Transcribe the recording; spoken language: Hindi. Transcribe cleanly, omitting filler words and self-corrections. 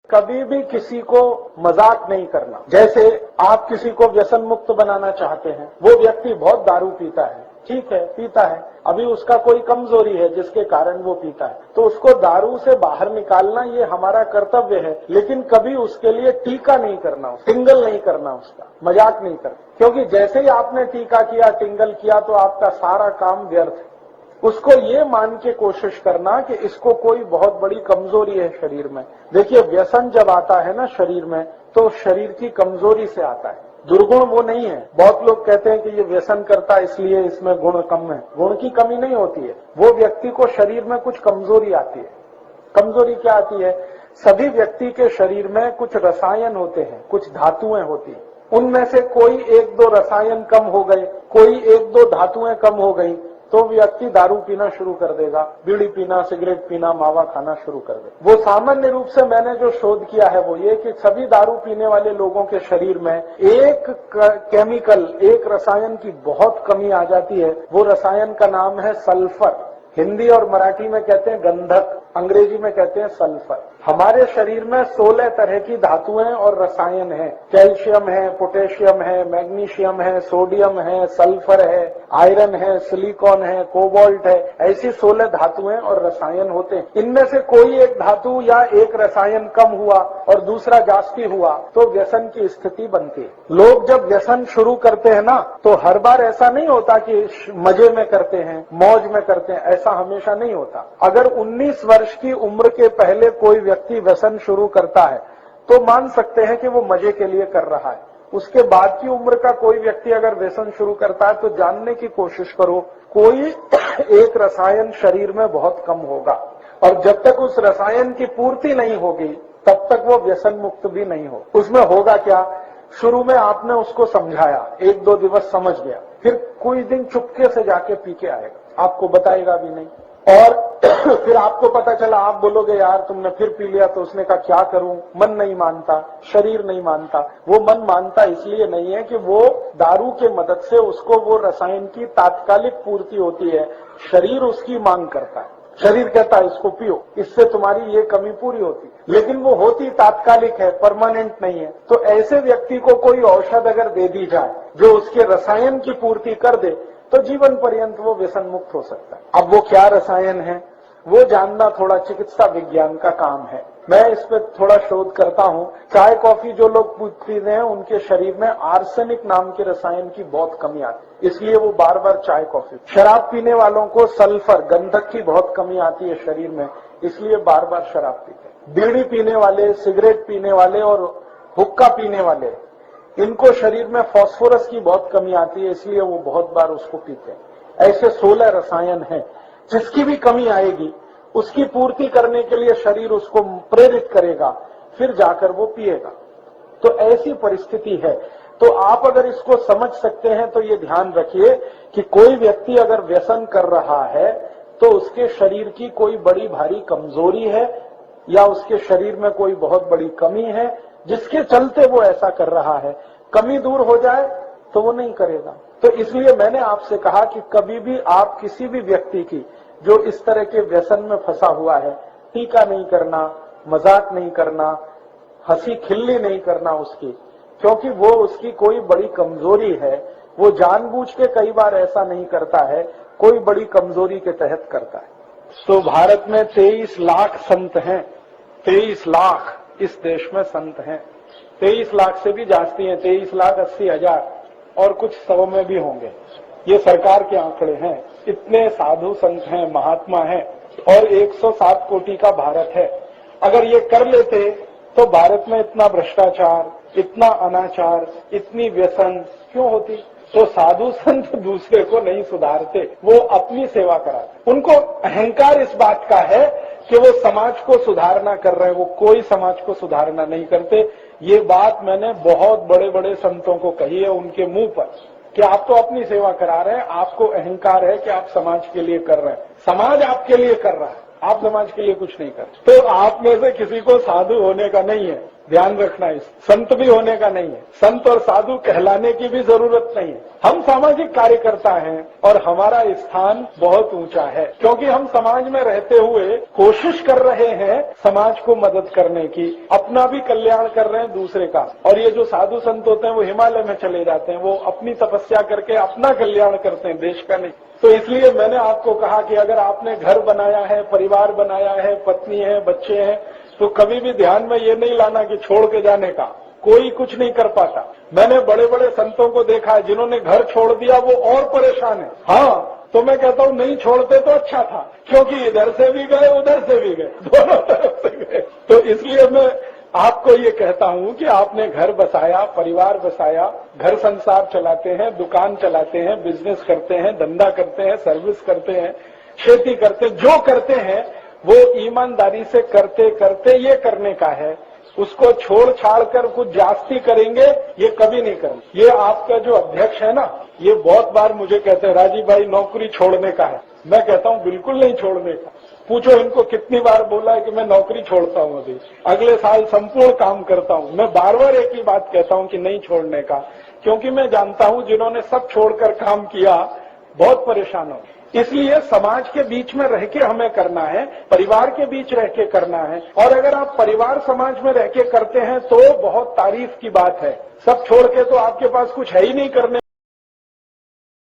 कभी भी किसी को मजाक नहीं करना। जैसे आप किसी को व्यसन मुक्त बनाना चाहते हैं, वो व्यक्ति बहुत दारू पीता है, ठीक है, पीता है, अभी उसका कोई कमजोरी है जिसके कारण वो पीता है, तो उसको दारू से बाहर निकालना ये हमारा कर्तव्य है, लेकिन कभी उसके लिए टीका नहीं करना, टिंगल नहीं करना, उसका मजाक नहीं करना, क्योंकि जैसे ही आपने टीका किया, टिंगल किया, तो आपका सारा काम व्यर्थ है। उसको ये मान के कोशिश करना कि इसको कोई बहुत बड़ी कमजोरी है शरीर में। देखिए, व्यसन जब आता है ना शरीर में, तो शरीर की कमजोरी से आता है, दुर्गुण वो नहीं है। बहुत लोग कहते हैं कि ये व्यसन करता है इसलिए इसमें गुण कम है। गुण की कमी नहीं होती है, वो व्यक्ति को शरीर में कुछ कमजोरी आती है। कमजोरी क्या आती है? सभी व्यक्ति के शरीर में कुछ रसायन होते हैं, कुछ धातुएं होती हैं, उनमें से कोई एक दो रसायन कम हो गए, कोई एक दो धातुएं कम हो गई, तो व्यक्ति दारू पीना शुरू कर देगा, बीड़ी पीना, सिगरेट पीना, मावा खाना शुरू कर देगा। वो सामान्य रूप से मैंने जो शोध किया है वो ये कि सभी दारू पीने वाले लोगों के शरीर में एक केमिकल, एक रसायन की बहुत कमी आ जाती है। वो रसायन का नाम है सल्फर। हिंदी और मराठी में कहते हैं गंधक, अंग्रेजी में कहते हैं सल्फर। हमारे शरीर में 16 तरह की धातुएं और रसायन हैं। कैल्शियम है, पोटेशियम है, मैग्नीशियम है, सोडियम है, सल्फर है, आयरन है, सिलिकॉन है, कोबाल्ट है, ऐसी 16 धातुएं और रसायन होते हैं। इनमें से कोई एक धातु या एक रसायन कम हुआ और दूसरा जास्ती हुआ तो व्यसन की स्थिति बनती है। लोग जब व्यसन शुरू करते हैं ना, तो हर बार ऐसा नहीं होता कि मजे में करते हैं, मौज में करते हैं, ऐसा हमेशा नहीं होता। अगर 19 वर्ष की उम्र के पहले कोई व्यक्ति व्यसन शुरू करता है तो मान सकते हैं कि वो मजे के लिए कर रहा है। उसके बाद की उम्र का कोई व्यक्ति अगर व्यसन शुरू करता है तो जानने की कोशिश करो, कोई एक रसायन शरीर में बहुत कम होगा, और जब तक उस रसायन की पूर्ति नहीं होगी तब तक वो व्यसन मुक्त भी नहीं हो। उसमें होगा क्या? शुरू में आपने उसको समझाया, 1-2 दिवस समझ गया, फिर कोई दिन चुपके से जाके पी के आएगा, आपको बताएगा भी नहीं, और फिर आपको पता चला, आप बोलोगे यार तुमने फिर पी लिया, तो उसने कहा क्या करूं, मन नहीं मानता, शरीर नहीं मानता। वो मन मानता इसलिए नहीं है कि वो दारू के मदद से उसको वो रसायन की तात्कालिक पूर्ति होती है, शरीर उसकी मांग करता है, शरीर कहता है इसको पियो, इससे तुम्हारी ये कमी पूरी होती, लेकिन वो होती तात्कालिक है, परमानेंट नहीं है। तो ऐसे व्यक्ति को कोई औषध अगर दे दी जाए जो उसके रसायन की पूर्ति कर दे, तो जीवन पर्यंत वो व्यसन मुक्त हो सकता है। अब वो क्या रसायन है वो जानना थोड़ा चिकित्सा विज्ञान का काम है। मैं इस पर थोड़ा शोध करता हूं। चाय कॉफी जो लोग पीते हैं उनके शरीर में आर्सेनिक नाम के रसायन की बहुत कमी आती है, इसलिए वो बार बार चाय कॉफी। शराब पीने वालों को सल्फर, गंधक की बहुत कमी आती है शरीर में, इसलिए बार बार शराब पीते हैं। बीड़ी पीने वाले, सिगरेट पीने वाले और हुक्का पीने वाले, इनको शरीर में फास्फोरस की बहुत कमी आती है, इसलिए वो बहुत बार उसको पीते हैं। ऐसे 16 रसायन हैं, जिसकी भी कमी आएगी उसकी पूर्ति करने के लिए शरीर उसको प्रेरित करेगा, फिर जाकर वो पिएगा। तो ऐसी परिस्थिति है। तो आप अगर इसको समझ सकते हैं तो ये ध्यान रखिए कि कोई व्यक्ति अगर व्यसन कर रहा है तो उसके शरीर की कोई बड़ी भारी कमजोरी है या उसके शरीर में कोई बहुत बड़ी कमी है जिसके चलते वो ऐसा कर रहा है। कमी दूर हो जाए तो वो नहीं करेगा। तो इसलिए मैंने आपसे कहा कि कभी भी आप किसी भी व्यक्ति की जो इस तरह के व्यसन में फंसा हुआ है, टीका नहीं करना, मजाक नहीं करना, हंसी खिल्ली नहीं करना उसकी, क्योंकि वो उसकी कोई बड़ी कमजोरी है। वो जानबूझ के कई बार ऐसा नहीं करता है, कोई बड़ी कमजोरी के तहत करता है। तो भारत में 23 लाख संत हैं, 23 लाख इस देश में संत हैं। 23 लाख से भी जास्ती हैं, 23,80,000 और कुछ 100 में भी होंगे। ये सरकार के आंकड़े हैं। इतने साधु संत हैं, महात्मा हैं, और 107 कोटि का भारत है। अगर ये कर लेते तो भारत में इतना भ्रष्टाचार, इतना अनाचार, इतनी व्यसन क्यों होती? तो साधु संत दूसरे को नहीं सुधारते, वो अपनी सेवा कराते। उनको अहंकार इस बात का है कि वो समाज को सुधारना कर रहे हैं, वो कोई समाज को सुधारना नहीं करते। ये बात मैंने बहुत बड़े बड़े संतों को कही है उनके मुंह पर कि आप तो अपनी सेवा करा रहे हैं, आपको अहंकार है कि आप समाज के लिए कर रहे हैं। समाज आपके लिए कर रहा है, आप समाज के लिए कुछ नहीं कर। तो आप में से किसी को साधु होने का नहीं है, ध्यान रखना है, संत भी होने का नहीं है, संत और साधु कहलाने की भी जरूरत नहीं है। हम सामाजिक कार्यकर्ता हैं और हमारा स्थान बहुत ऊंचा है, क्योंकि हम समाज में रहते हुए कोशिश कर रहे हैं समाज को मदद करने की, अपना भी कल्याण कर रहे हैं, दूसरे का। और ये जो साधु संत होते हैं वो हिमालय में चले जाते हैं, वो अपनी तपस्या करके अपना कल्याण करते हैं, देश का नहीं। तो इसलिए मैंने आपको कहा कि अगर आपने घर बनाया है, परिवार बनाया है, पत्नी है, बच्चे हैं, तो कभी भी ध्यान में ये नहीं लाना कि छोड़ के जाने का। कोई कुछ नहीं कर पाता। मैंने बड़े बड़े संतों को देखा है जिन्होंने घर छोड़ दिया, वो और परेशान है। हाँ, तो मैं कहता हूं नहीं छोड़ते तो अच्छा था, क्योंकि इधर से भी गए उधर से भी गए, दोनों तरफ से गए। तो इसलिए मैं आपको ये कहता हूं कि आपने घर बसाया, परिवार बसाया, घर संसार चलाते हैं, दुकान चलाते हैं, बिजनेस करते हैं, धंधा करते हैं, सर्विस करते हैं, खेती करते हैं, जो करते हैं वो ईमानदारी से करते करते ये करने का है। उसको छोड़ छाड़ कर कुछ जास्ती करेंगे, ये कभी नहीं करेंगे। ये आपका जो अध्यक्ष है ना, ये बहुत बार मुझे कहते हैं राजीव भाई नौकरी छोड़ने का है। मैं कहता हूं बिल्कुल नहीं छोड़ने का। पूछो इनको कितनी बार बोला है कि मैं नौकरी छोड़ता हूं, अभी अगले साल संपूर्ण काम करता हूं। मैं बार बार एक ही बात कहता हूं कि नहीं छोड़ने का, क्योंकि मैं जानता हूं जिन्होंने सब छोड़कर काम किया बहुत परेशान हो। इसलिए समाज के बीच में रह के हमें करना है, परिवार के बीच रह के करना है। और अगर आप परिवार समाज में रह के करते हैं तो बहुत तारीफ की बात है। सब छोड़ के तो आपके पास कुछ है ही नहीं करने